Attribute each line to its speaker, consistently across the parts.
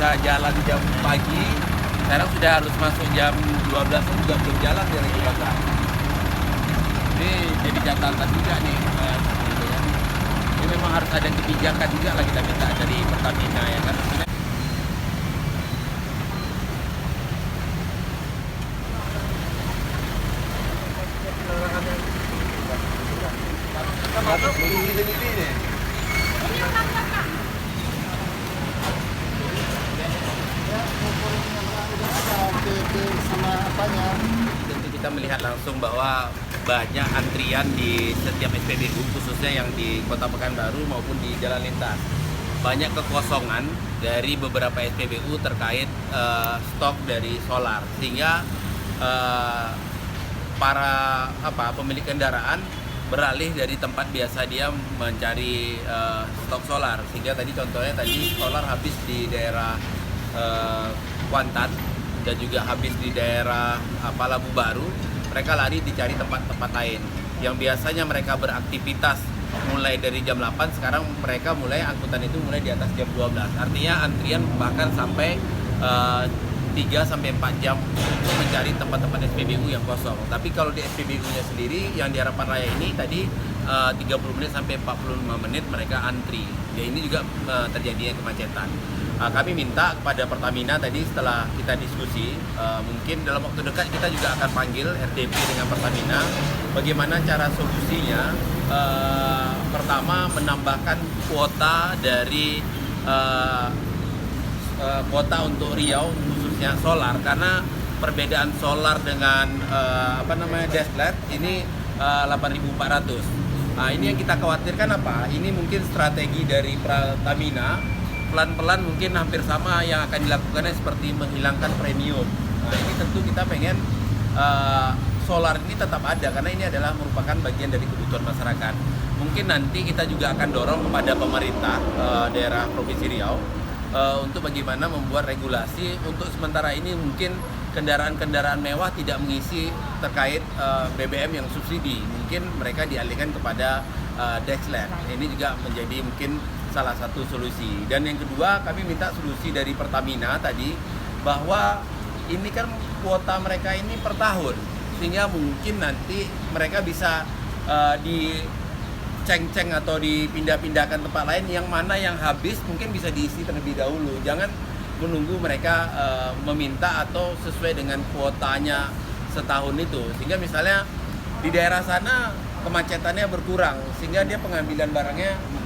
Speaker 1: bisa jalan jam pagi, sekarang sudah harus masuk jam 12 juga belum jalan dari Jakarta. Ini jadi catatan juga nih, gitu ya. Ini memang harus ada kebijakan juga lah kita minta dari Pertamina ya kan. Tentu kita melihat langsung bahwa banyak antrian di setiap SPBU, khususnya yang di Kota Pekanbaru maupun di jalan lintas. Banyak kekosongan dari beberapa SPBU terkait stok dari solar, sehingga para pemilik kendaraan beralih dari tempat biasa dia mencari stok solar, sehingga tadi contohnya solar habis di daerah Kuantan dan juga habis di daerah Labu Baru. Mereka lari dicari tempat-tempat lain yang biasanya mereka beraktivitas mulai dari jam 8, sekarang mereka mulai angkutan itu mulai di atas jam 12. Artinya antrian bahkan sampai 3-4 jam untuk mencari tempat-tempat SPBU yang kosong. Tapi kalau di SPBU-nya sendiri yang di Harapan Raya ini tadi 30 menit sampai 45 menit mereka antri. Ya ini juga terjadinya kemacetan. Kami minta kepada Pertamina tadi setelah kita diskusi, mungkin dalam waktu dekat kita juga akan panggil RDP dengan Pertamina. Bagaimana cara solusinya? Pertama, menambahkan kuota dari kuota untuk Riau khususnya solar, karena perbedaan solar dengan deslet ini 8.400. Nah, ini yang kita khawatirkan apa? Ini mungkin strategi dari Pertamina pelan-pelan mungkin hampir sama yang akan dilakukannya seperti menghilangkan premium. Nah, ini tentu kita pengen solar ini tetap ada karena ini adalah merupakan bagian dari kebutuhan masyarakat. Mungkin nanti kita juga akan dorong kepada pemerintah daerah Provinsi Riau untuk bagaimana membuat regulasi untuk sementara ini mungkin kendaraan-kendaraan mewah tidak mengisi terkait BBM yang subsidi. Mungkin mereka dialihkan kepada Dexlet. Ini juga menjadi mungkin salah satu solusi. Dan yang kedua, kami minta solusi dari Pertamina tadi bahwa ini kan kuota mereka ini per tahun, sehingga mungkin nanti mereka bisa diceng-ceng atau dipindah-pindahkan tempat lain, yang mana yang habis mungkin bisa diisi terlebih dahulu. Jangan menunggu mereka meminta atau sesuai dengan kuotanya setahun itu, sehingga misalnya di daerah sana kemacetannya berkurang, sehingga dia pengambilan barangnya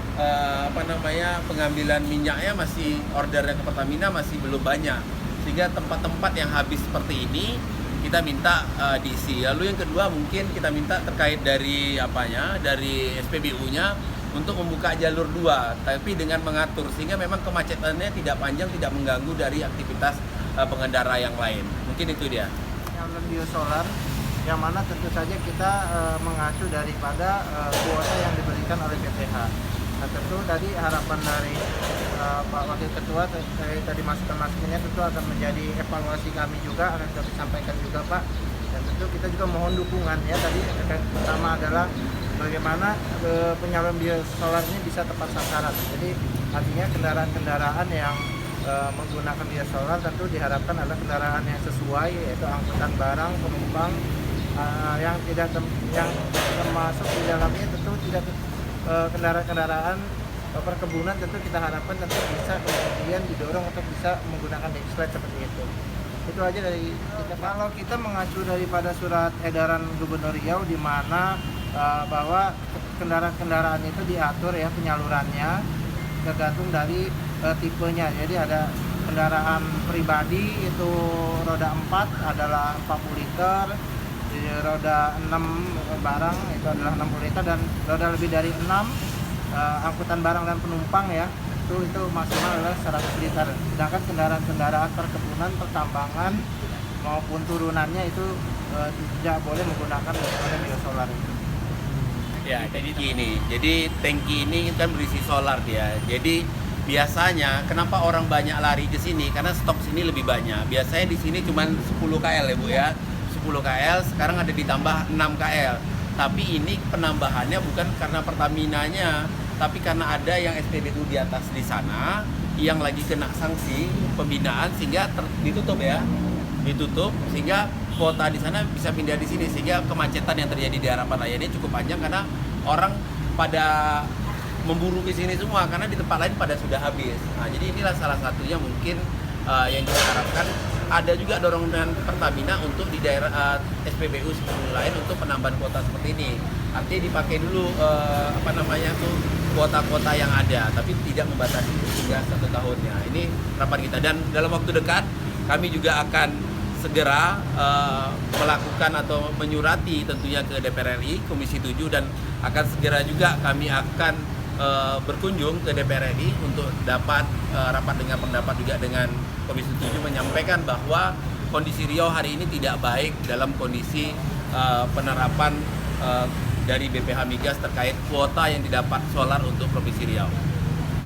Speaker 1: pengambilan minyaknya masih ordernya ke Pertamina masih belum banyak, sehingga tempat-tempat yang habis seperti ini kita minta diisi. Lalu yang kedua mungkin kita minta terkait dari dari SPBU-nya untuk membuka jalur 2 tapi dengan mengatur sehingga memang kemacetannya tidak panjang, tidak mengganggu dari aktivitas pengendara yang lain. Mungkin itu dia.
Speaker 2: Yang biosolar yang mana tentu saja kita mengacu daripada kuota yang diberikan oleh BPH. Nah, tentu tadi harapan dari Pak Wakil Ketua tadi masukan-masukannya tentu akan menjadi evaluasi kami juga, akan kami sampaikan juga Pak. Dan tentu kita juga mohon dukungan ya, tadi pertama adalah bagaimana penyaluran biosolar ini bisa tepat sasaran. Jadi artinya kendaraan-kendaraan yang menggunakan biosolar tentu diharapkan adalah kendaraan yang sesuai, yaitu angkutan barang, penumpang yang termasuk di dalamnya tentu tidak kendaraan-kendaraan perkebunan. Tentu kita harapkan tentu bisa kemudian didorong untuk bisa menggunakan Dexlet seperti itu. Itu aja dari kita. Kalau kita mengacu daripada surat edaran Gubernur Riau di mana bahwa kendaraan-kendaraan itu diatur ya penyalurannya tergantung dari tipenya. Jadi ada kendaraan pribadi itu roda 4 adalah 40 liter, roda 6 barang itu adalah 60 liter, dan roda lebih dari 6 angkutan barang dan penumpang ya itu maksimal adalah 100 liter. Sedangkan kendaraan-kendaraan perkebunan, pertambangan maupun turunannya itu tidak boleh menggunakan metode biosolar.
Speaker 1: Ya, jadi gini. Jadi tangki ini kan berisi solar dia. Jadi biasanya kenapa orang banyak lari ke sini? Karena stok sini lebih banyak. Biasanya di sini cuma 10 KL ya Bu ya. 10 KL, sekarang ada ditambah 6 KL. Tapi ini penambahannya bukan karena Pertaminanya, tapi karena ada yang SPBU di atas di sana yang lagi kena sanksi pembinaan sehingga ditutup ya, ditutup sehingga kuota di sana bisa pindah di sini, sehingga kemacetan yang terjadi di Harapan Raya ini cukup panjang karena orang pada memburu ke sini semua karena di tempat lain pada sudah habis. Nah, jadi inilah salah satunya mungkin yang kita harapkan. Ada juga dorongan Pertamina untuk di daerah SPBU lain untuk penambahan kuota seperti ini. Artinya dipakai dulu kuota-kuota yang ada, tapi tidak membatasi hingga 1 tahunnya. Ini harapan kita, dan dalam waktu dekat kami juga akan segera melakukan atau menyurati tentunya ke DPR RI Komisi 7, dan akan segera juga kami akan berkunjung ke DPR RI untuk dapat rapat dengar pendapat juga dengan Komisi 7, menyampaikan bahwa kondisi Riau hari ini tidak baik dalam kondisi penerapan dari BPH Migas terkait kuota yang didapat solar untuk Provinsi Riau.